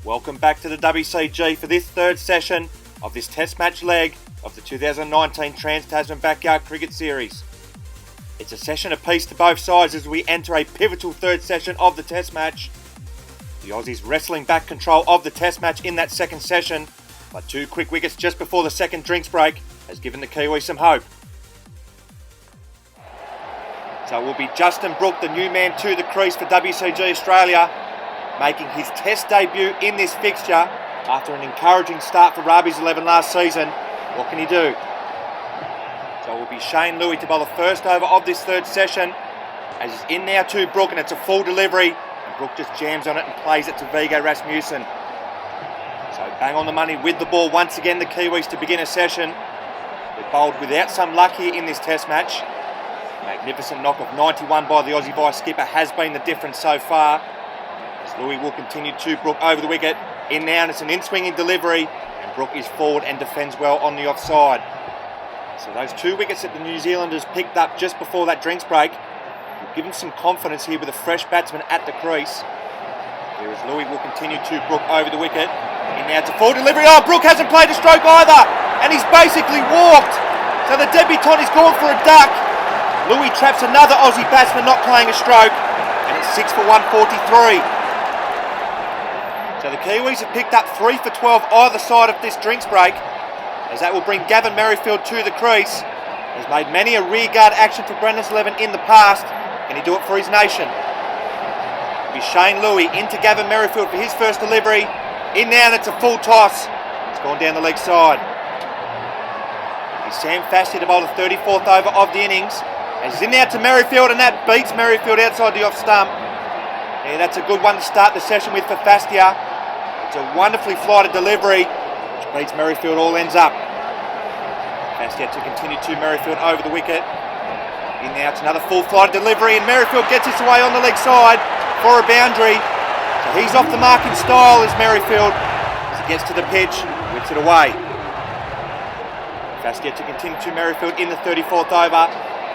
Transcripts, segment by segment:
Welcome back to the WCG for this third session of this test match leg of the 2019 TRANS-TASMAN Backyard Cricket Series. It's a session apiece to both sides as we enter a pivotal third session of the test match. The Aussies wrestling back control of the test match in that second session, but two quick wickets just before the second drinks break has given the Kiwis some hope. So it will be Justin Brooke, the new man to the crease for WCG Australia, making his test debut in this fixture after an encouraging start for RABIH's 11 last season. What can he do? So it will be Shane Louis to bowl the first over of this third session, as he's in now to Brooke, and it's a full delivery, and Brooke just jams on it and plays it to Viggo Rasmussen. So bang on the money with the ball once again, the Kiwis, to begin a session. They've bowled without some luck here in this test match. Magnificent knock of 91 by the Aussie vice skipper has been the difference so far, as Louis will continue to Brooke over the wicket. In now, and it's an in-swinging delivery, and Brooke is forward and defends well on the offside. So those two wickets that the New Zealanders picked up just before that drinks break will give them some confidence here with a fresh batsman at the crease. Here is Louis will continue to Brooke over the wicket. In now to full delivery. Oh, Brooke hasn't played a stroke either, and he's basically walked. So the debutant is gone for a duck. Louis traps another Aussie batsman not playing a stroke, and it's 6 for 143. So the Kiwis have picked up 3 for 12 either side of this drinks break, as that will bring GAVIN MERRIFIELD to the crease. He's made many a rearguard action for Brennan's 11 in the past. Can he do it for his nation? It'll be Shane Louis into GAVIN MERRIFIELD for his first delivery. In now, and it's a full toss. It's gone down the leg side. It'll be Sam Fastia to bowl the 34th over of the innings, as he's in now to Merrifield, and that beats Merrifield outside the off stump. Yeah, that's a good one to start the session with for Fastia. It's a wonderfully flighted delivery, which beats Merrifield all ends up. Fastia to continue to Merrifield over the wicket. In now, it's another full flighted delivery, and Merrifield gets this away on the leg side for a boundary. So he's off the mark in style as Merrifield, as he gets to the pitch, whips it away. Fastia to continue to Merrifield in the 34th over.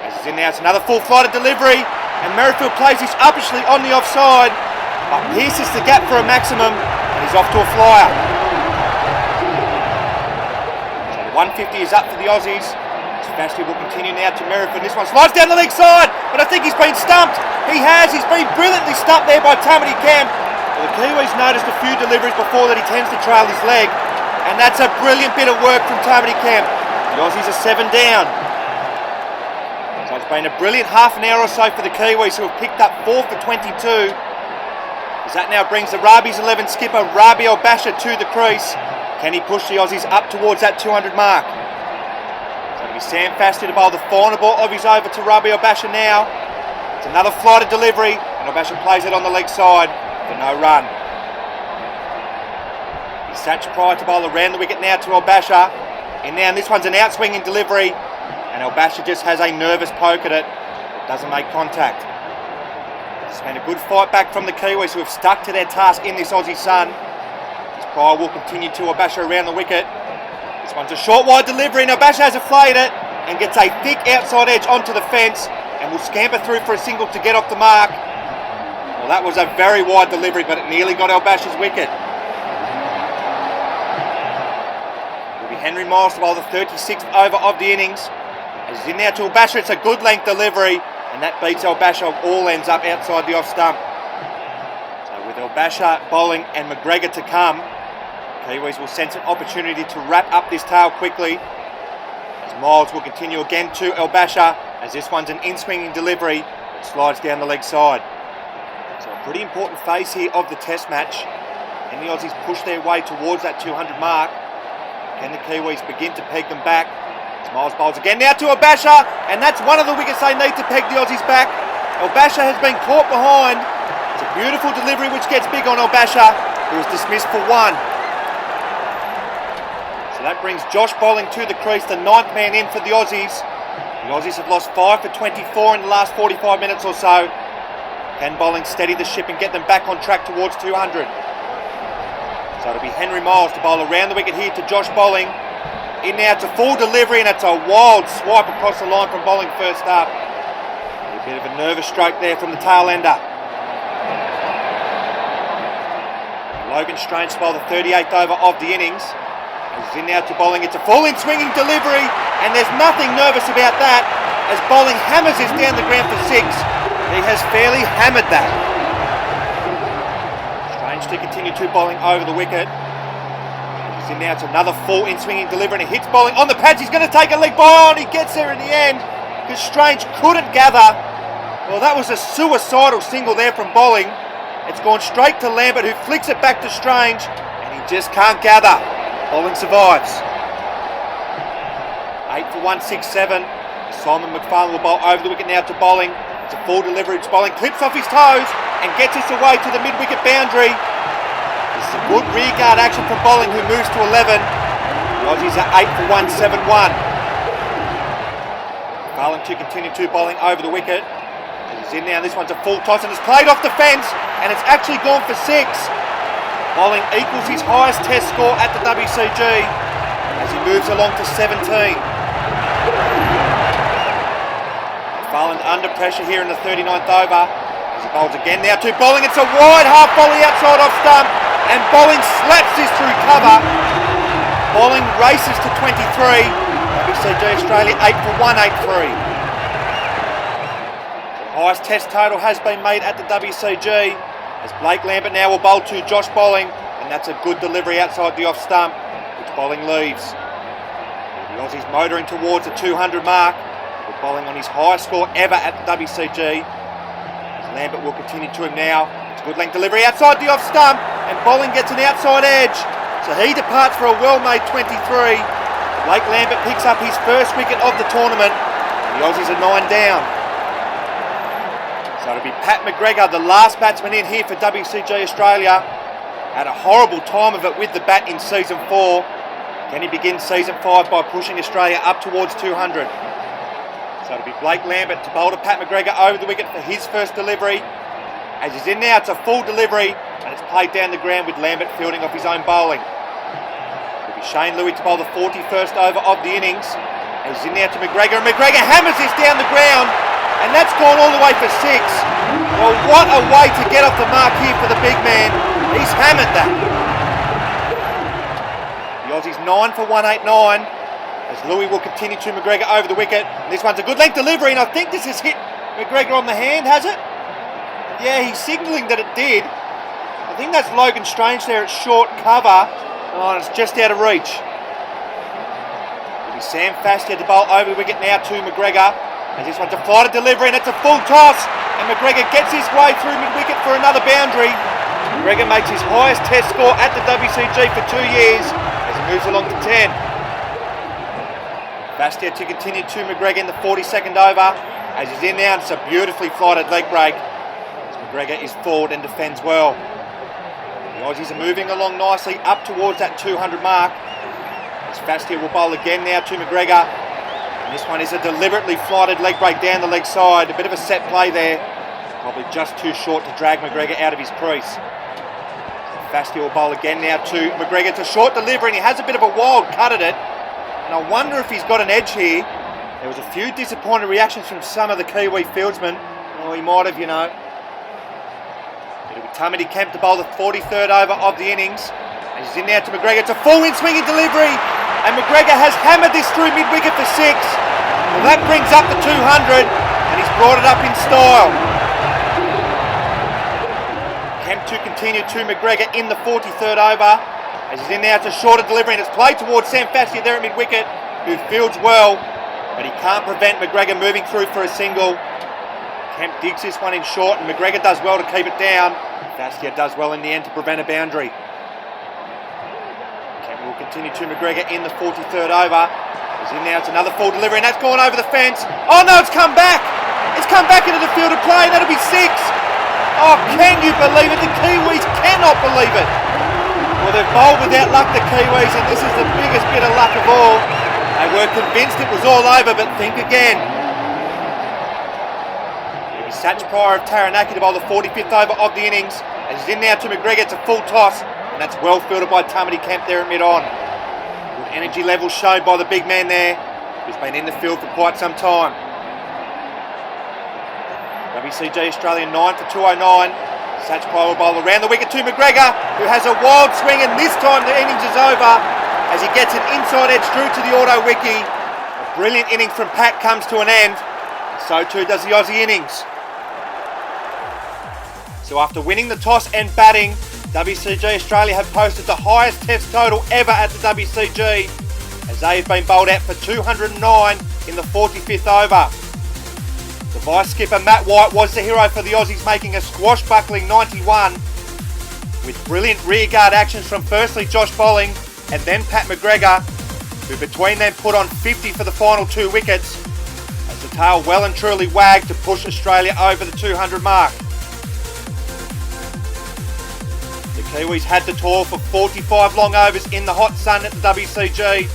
As he's in now, it's another full flighted delivery, and Merrifield plays this uppishly on the offside, but pierces the gap for a maximum, and he's off to a flyer. So the 150 is up for the Aussies. Fastia will continue now to Merrifield. This one slides down the leg side, but I think he's been stumped. He has. He's been brilliantly stumped there by Tamati Camp. Well, the Kiwis noticed a few deliveries before that he tends to trail his leg, and that's a brilliant bit of work from Tamati Camp. The Aussies are 7 down. So it's been a brilliant half an hour or so for the Kiwis, who have picked up 4 for 22. As that now brings the RABIH's 11 skipper RABIH ELBASHA to the crease. Can he push the Aussies up towards that 200 mark? So it'll be Sam Fastia to bowl the final ball of his over to RABIH ELBASHA now. It's another flighted delivery, and ELBASHA plays it on the leg side for no run. He's Satch Pryor to bowl around the wicket now to ELBASHA. And now this one's an out-swinging delivery, and ELBASHA just has a nervous poke at it. It doesn't make contact. It's been a good fight back from the Kiwis, who have stuck to their task in this Aussie sun. As Pryor will continue to ELBASHA around the wicket. This one's a short wide delivery, and ELBASHA has flayed it and gets a thick outside edge onto the fence, and will scamper through for a single to get off the mark. Well, that was a very wide delivery, but it nearly got ELBASHA's wicket. It'll be Henry Miles to bowl the 36th over of the innings. As he's in now to ELBASHA, it's a good length delivery, and that beats ELBASHA, all ends up outside the off stump. So with ELBASHA, Bolling and McGregor to come, Kiwis will sense an opportunity to wrap up this tail quickly. As Miles will continue again to ELBASHA, as this one's an in-swinging delivery that slides down the leg side. So a pretty important phase here of the test match. Can the Aussies push their way towards that 200 mark? Can the Kiwis begin to peg them back? Miles bowls again now to ELBASHA, and that's one of the wickets they need to peg the Aussies back. ELBASHA has been caught behind. It's a beautiful delivery which gets big on ELBASHA, who is dismissed for 1. So that brings Josh Bolling to the crease, the 9th man in for the Aussies. The Aussies have lost 5 for 24 in the last 45 minutes or so. Can Bolling steady the ship and get them back on track towards 200? So it'll be Henry Miles to bowl around the wicket here to Josh Bolling. In now, it's a full delivery, and it's a wild swipe across the line from Bolling first up. A bit of a nervous stroke there from the tail ender. Logan Strange to bowl the 38th over of the innings. He's in now to bowling. It's a full in swinging delivery, and there's nothing nervous about that as Bolling hammers this down the ground for 6. He has fairly hammered that. Strange to continue to bowling over the wicket. He's in now to another full in swinging delivery, and he hits bowling on the pads. He's going to take a leg ball, and he gets there in the end because Strange couldn't gather. Well, that was a suicidal single there from Bolling. It's gone straight to Lambert, who flicks it back to Strange, and he just can't gather. Bolling survives. 8 for 167. Simon McFarlane will bowl over the wicket now to Bolling. It's a full delivery. It's Bolling clips off his toes and gets us away to the mid-wicket boundary. This is a good rear guard action from Bolling, who moves to 11. The Aussies are 8 for 171. McFarlane to continue to bowling over the wicket. He's in now. This one's a full toss and it's played off the fence, and it's actually gone for 6. Bolling equals his highest test score at the WCG as he moves along to 17. McFarlane under pressure here in the 39th over as he bowls again now to Bolling. It's a wide half volley outside off stump, and Bolling slaps this through cover. Bolling races to 23. WCG Australia 8 for 183. The highest test total has been made at the WCG. As Blake Lambert now will bowl to Josh Bolling, and that's a good delivery outside the off stump, which Bolling leaves. The Aussies motoring towards the 200 mark, with Bolling on his highest score ever at the WCG. As Lambert will continue to him now. It's a good length delivery outside the off stump, and Bolling gets an outside edge. So he departs for a well-made 23. Blake Lambert picks up his first wicket of the tournament. The Aussies are 9 down. So it'll be Pat McGregor, the last batsman in here for WCG Australia. Had a horrible time of it with the bat in season 4. Can he begin season 5 by pushing Australia up towards 200? So it'll be Blake Lambert to bowl to Pat McGregor over the wicket for his first delivery. As he's in now, it's a full delivery, and it's played down the ground with Lambert fielding off his own bowling. It'll be Shane Louis to bowl the 41st over of the innings. And he's in now to McGregor, and McGregor hammers this down the ground. And that's gone all the way for 6. Well, what a way to get off the mark here for the big man. He's hammered that. The Aussies 9 for 189. As Louis will continue to McGregor over the wicket. And this one's a good length delivery, and I think this has hit McGregor on the hand, has it? Yeah, he's signalling that it did. I think that's Logan Strange there at short cover. Oh, and it's just out of reach. It'll be Sam Fastia to bowl over the wicket now to McGregor. As this one's a flighted delivery, and it's a full toss, and McGregor gets his way through mid-wicket for another boundary. McGregor makes his highest test score at the WCG for 2 years as he moves along to 10. Fastia to continue to McGregor in the 42nd over as he's in now, and it's a beautifully flighted leg break as McGregor is forward and defends well. The Aussies are moving along nicely up towards that 200 mark as Fastia will bowl again now to McGregor. This one is a deliberately flighted leg break down the leg side. A bit of a set play there. Probably just too short to drag McGregor out of his crease. Fastia will bowl again now to McGregor. It's a short delivery, and he has a bit of a wild cut at it. And I wonder if he's got an edge here. There was a few disappointed reactions from some of the Kiwi fieldsmen. Oh, he might have, you know. It'll be Tamati Kemp to bowl the 43rd over of the innings. And he's in now to McGregor. It's a full in swinging delivery. And McGregor has hammered this through mid-wicket for 6. Well, that brings up the 200, and he's brought it up in style. Kemp to continue to McGregor in the 43rd over. As he's in now, it's a shorter delivery, and it's played towards Sam Fastia there at mid-wicket, who fields well, but he can't prevent McGregor moving through for a single. Kemp digs this one in short, and McGregor does well to keep it down. Fastia does well in the end to prevent a boundary. Will continue to McGregor in the 43rd over. He's in now, it's another full delivery, and that's gone over the fence. Oh no, it's come back! It's come back into the field of play, and that'll be 6. Oh, can you believe it? The Kiwis cannot believe it. Well, they've bowled without luck, the Kiwis, and this is the biggest bit of luck of all. They were convinced it was all over, but think again. It'll be Satch Pryor of Taranaki to bowl the 45th over of the innings. As he's in now to McGregor, it's a full toss. And that's well fielded by Tamati Kemp there at mid-on. Good energy levels showed by the big man there, who's been in the field for quite some time. WCG Australia 9 for 209. Satch Pryor will bowl around the wicket to McGregor, who has a wild swing, and this time the innings is over as he gets an inside edge through to the auto wiki. A brilliant inning from Pat comes to an end, and so too does the Aussie innings. So after winning the toss and batting, WCG Australia have posted the highest test total ever at the WCG, as they have been bowled out for 209 in the 45th over. The vice skipper Matt White was the hero for the Aussies, making a swashbuckling 91 with brilliant rearguard actions from firstly Josh Bolling and then Pat McGregor, who between them put on 50 for the final 2 wickets, as the tail well and truly wagged to push Australia over the 200 mark. The Kiwis had to toil for 45 long overs in the hot sun at the WCG.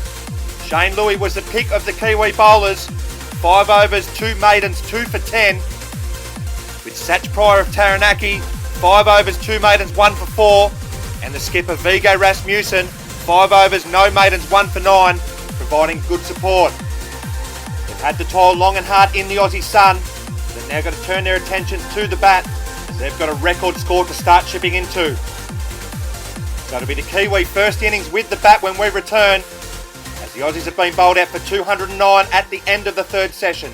Shane Louis was the pick of the Kiwi bowlers, 5 overs, 2 maidens, 2 for 10, with Satch Pryor of Taranaki, 5 overs, 2 maidens, 1 for 4, and the skipper Viggo Rasmussen, 5 overs, no maidens, 1 for 9, providing good support. They've had to toil long and hard in the Aussie sun, but they've now got to turn their attentions to the bat, as they've got a record score to start chipping into. So it'll be the Kiwi first innings with the bat when we return, as the Aussies have been bowled out for 209 at the end of the 3rd session.